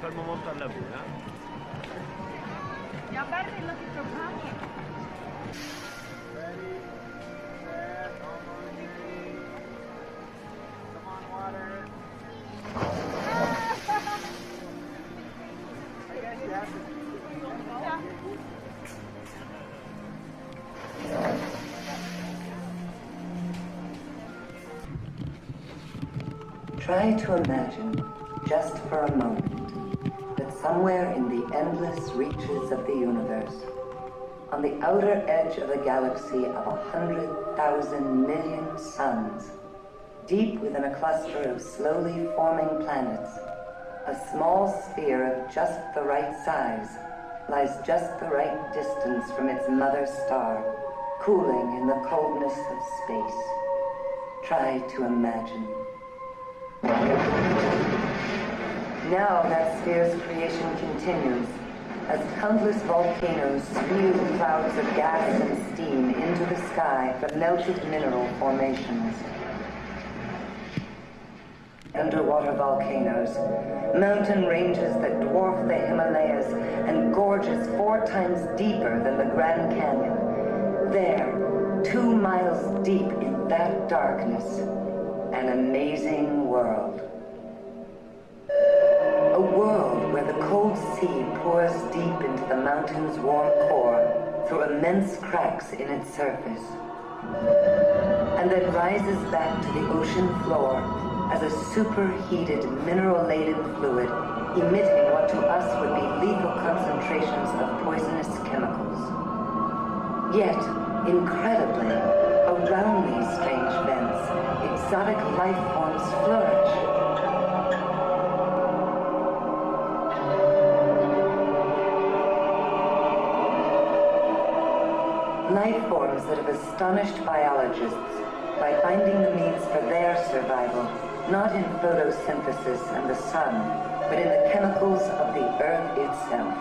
pas le moment de faire de la boule. Hein. Y'all better be looking for pumpkins. Ready, set, almost ready. Come on, water. I guess you have to. Try to imagine, just for a moment, that somewhere in the endless reaches of the universe, on the outer edge of a galaxy of 100,000 million suns, deep within a cluster of slowly forming planets, a small sphere of just the right size lies just the right distance from its mother star, cooling in the coldness of space. Try to imagine. Now that sphere's creation continues, as countless volcanoes spew clouds of gas and steam into the sky from melted mineral formations. Underwater volcanoes, mountain ranges that dwarf the Himalayas and gorges 4 times deeper than the Grand Canyon. There, 2 miles deep in that darkness, an amazing world. A world where the cold sea pours deep into the mountain's warm core through immense cracks in its surface, and then rises back to the ocean floor as a superheated mineral-laden fluid emitting what to us would be lethal concentrations of poisonous chemicals. Yet, incredibly, around these strange vents, exotic life forms flourish. Life forms that have astonished biologists by finding the means for their survival, not in photosynthesis and the sun, but in the chemicals of the earth itself.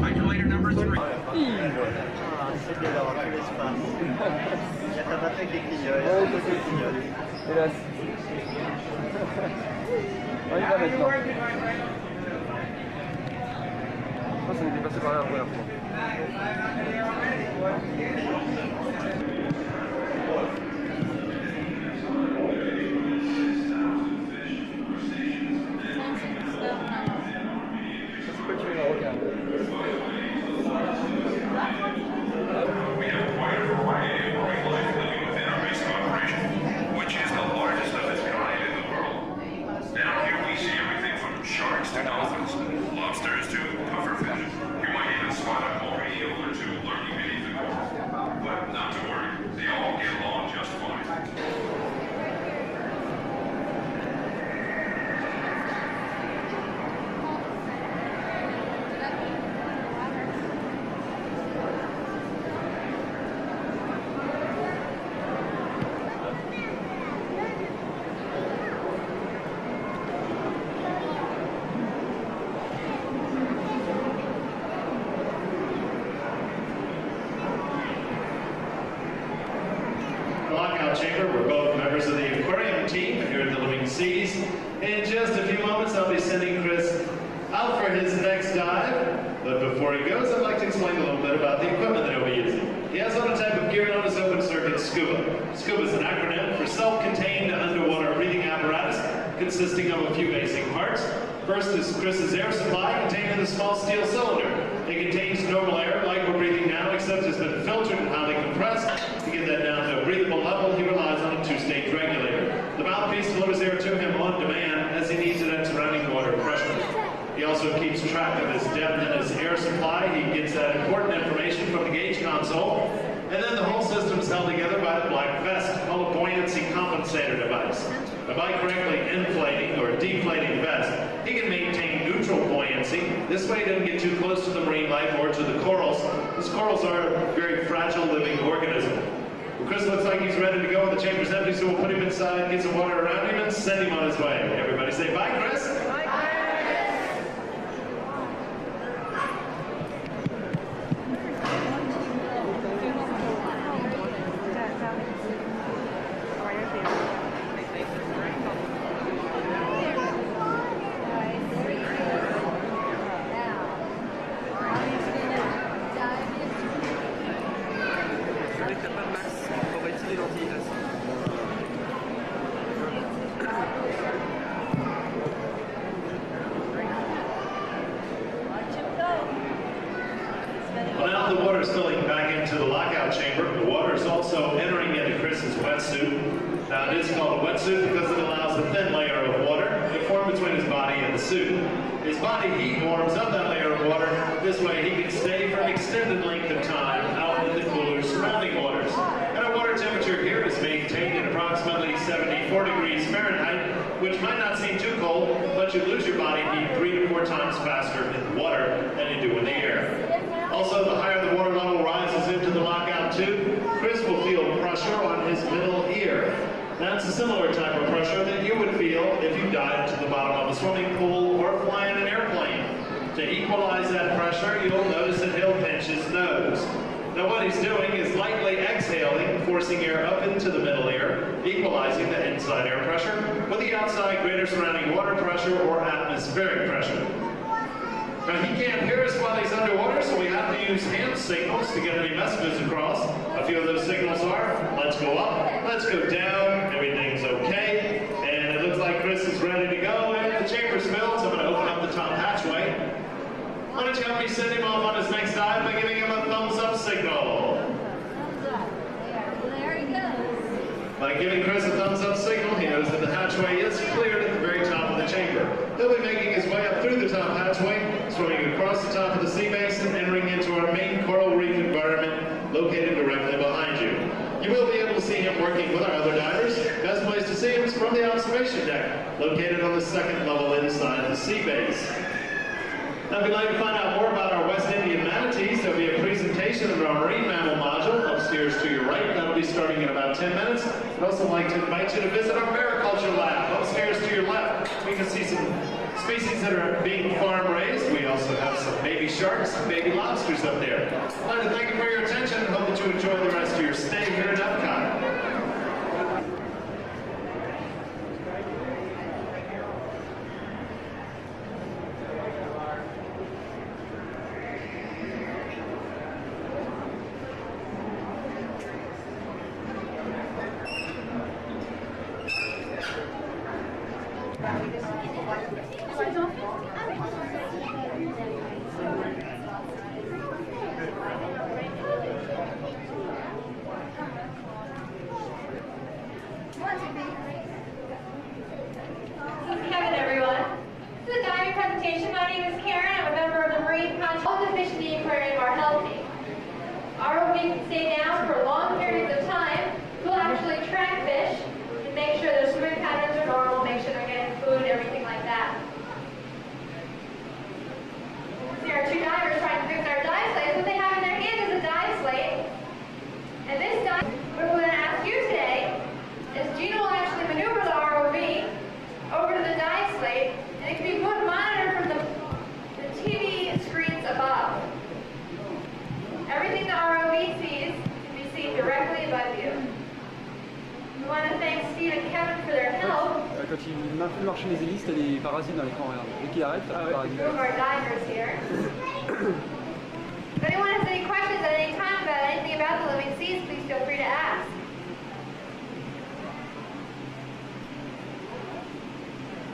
Regulator number 3. C'est bien d'avoir tout l'espace. Il y a ta batterie qui clignote. Hélas. On y va maintenant. Ça n'était passé par là la première fois. Chamber. We're both members of the aquarium team here at the Living Seas. In just a few moments, I'll be sending Chris out for his next dive. But before he goes, I'd like to explain a little bit about the equipment that he'll be using. He has on a type of gear known as open circuit scuba. Scuba is an acronym for self-contained underwater breathing apparatus consisting of a few basic parts. First is Chris's air supply contained in a small steel cylinder. It contains normal air like we're breathing now, except it's been filtered and highly compressed. To get that down to a breathable level, he relies on a 2-stage regulator. The mouthpiece delivers air to him on demand as he needs it at surrounding water pressure. He also keeps track of his depth and his air supply. He gets that important information from the gauge console. And then the whole system is held together by the black vest, called a buoyancy compensator device. By correctly inflating or deflating the vest, he can maintain neutral buoyancy. This way he doesn't get too close to the marine life or to the corals. These corals are a very fragile living organism. Well, Chris looks like he's ready to go. The chamber's empty, so we'll put him inside, get some water around him, and send him on his way. Everybody say bye, Chris. Bye. dès que t'as pas de max, faut retirer les lentilles là. Well, now the water is filling back into the lockout chamber. The water is also entering into Chris's wetsuit. Now it is called a wetsuit because it allows a thin layer of water to form between his body and the suit. His body heat warms up that layer of water. This way he can stay for an extended length of time out in the cooler surrounding waters. And our water temperature here is maintained at approximately 74 degrees Fahrenheit, which might not seem too cold, but you lose your body heat 3 to 4 times faster in the water than you do in the air. Also, the higher the water level rises into the lockout tube, Chris will feel pressure on his middle ear. That's a similar type of pressure that you would feel if you dived to the bottom of a swimming pool or fly in an airplane. To equalize that pressure, you'll notice that he'll pinch his nose. Now what he's doing is lightly exhaling, forcing air up into the middle ear, equalizing the inside air pressure with the outside greater surrounding water pressure or atmospheric pressure. Now he can't hear us while he's underwater, so we have to use hand signals to get any messages across. A few of those signals are, let's go up, let's go down, everything's okay, and it looks like Chris is ready to go, and the chamber's filled, so I'm going to open up the top hatchway. Why don't you help me send him off on his next dive by giving him a thumbs up signal? There he goes. By giving Chris a thumbs up signal, he knows that the hatchway is cleared at the very top of the chamber. He'll be making his way up through the top hatchway, swimming across the top of the sea basin, entering into our main coral reef environment located directly behind you. You will be able to see him working with our other divers. Best place to see him is from the observation deck, located on the second level inside the sea base. Now, if you'd like to find out more about our West Indian manatees, there'll be a presentation of our marine mammal module upstairs to your right. That'll be starting in about 10 minutes. I'd also like to invite you to visit our mariculture lab upstairs to your left. We can see some species that are being farm raised. We also have some baby sharks and baby lobsters up there. I'd like to thank you for your attention and hope that you enjoy the rest of your stay here at EPCOT. Quand il marche les hélices, t'as des parasites dans l'écran, regarde. Dès qu'il arrête, t'as des parasites. Two of our divers here. If anyone has any questions at any time about anything about the living seas, please feel free to ask.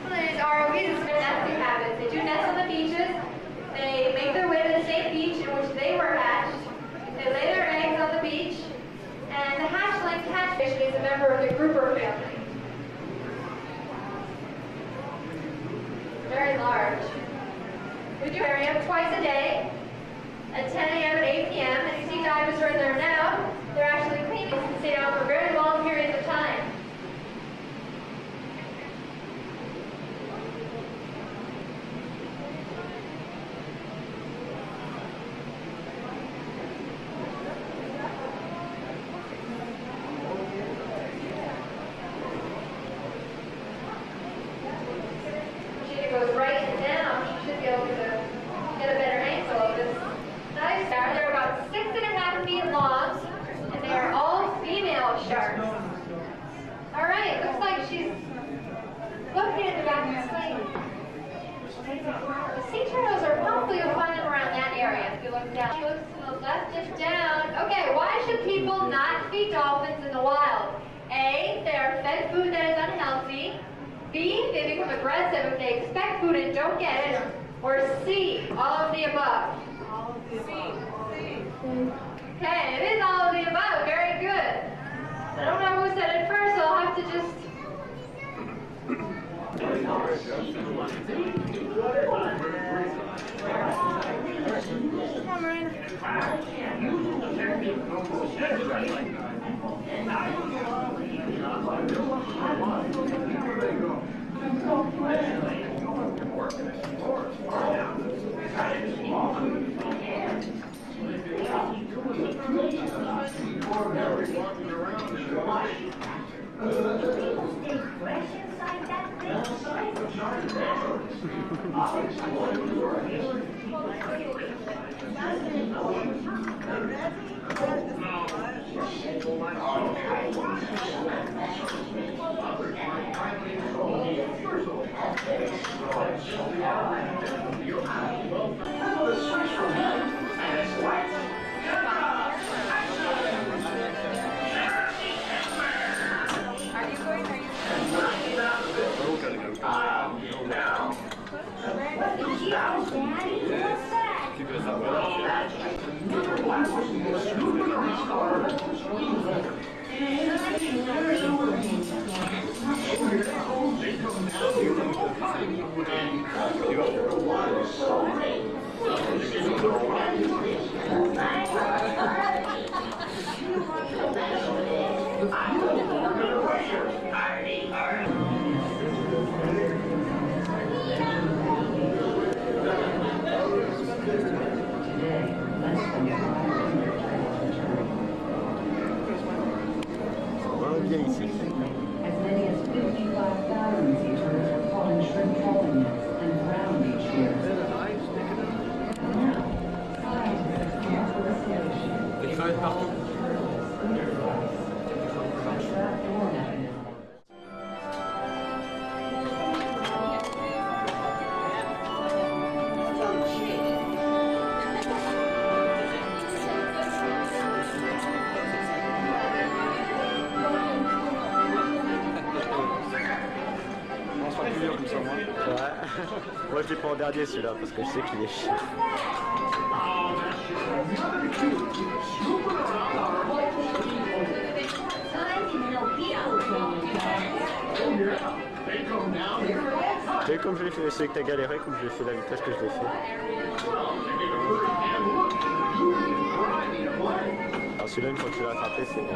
Some of these ROVs are nesting habits. They do nest on the beaches. They make their way to the same beach in which they were hatched. They lay their eggs on the beach. And the hatchling catfish is a member of the grouper family. Very large. We do aquarium twice a day at 10 a.m. and 8 p.m. And you see divers are in there now. They're actually cleaning and stay down for very long periods of time. Goes right and down, you should be able to get a better angle of this dive star. They're about 6.5 feet long, and they are all female sharks. Alright, looks like she's located in the back of the slate. The sea turtles are probably, you'll find them around that area. If you look down, looks to the left and down. Okay, why should people not feed dolphins in the wild? A, they are fed food that is unhealthy. B, they become aggressive if they expect food and don't get it. Or C, all of the above. All of the above. Okay, it is all of the above. Very good. I don't know who said it first, so I'll have to just... As many as 55,000 sea turtles report on shrimp trawling nets and drowned each year. Scientists can't hallucinate. Des crevettes partout. Trapdoor mechanism. On sera plus dur comme ça, moi. Ouais. Moi je l'ai pris en dernier celui-là parce que je sais qu'il est chiant. Et comme je l'ai fait, celui que t'as galéré, comme je l'ai fait la vitesse que je l'ai fait. Alors celui-là, une fois que tu l'as attrapé, c'est bon.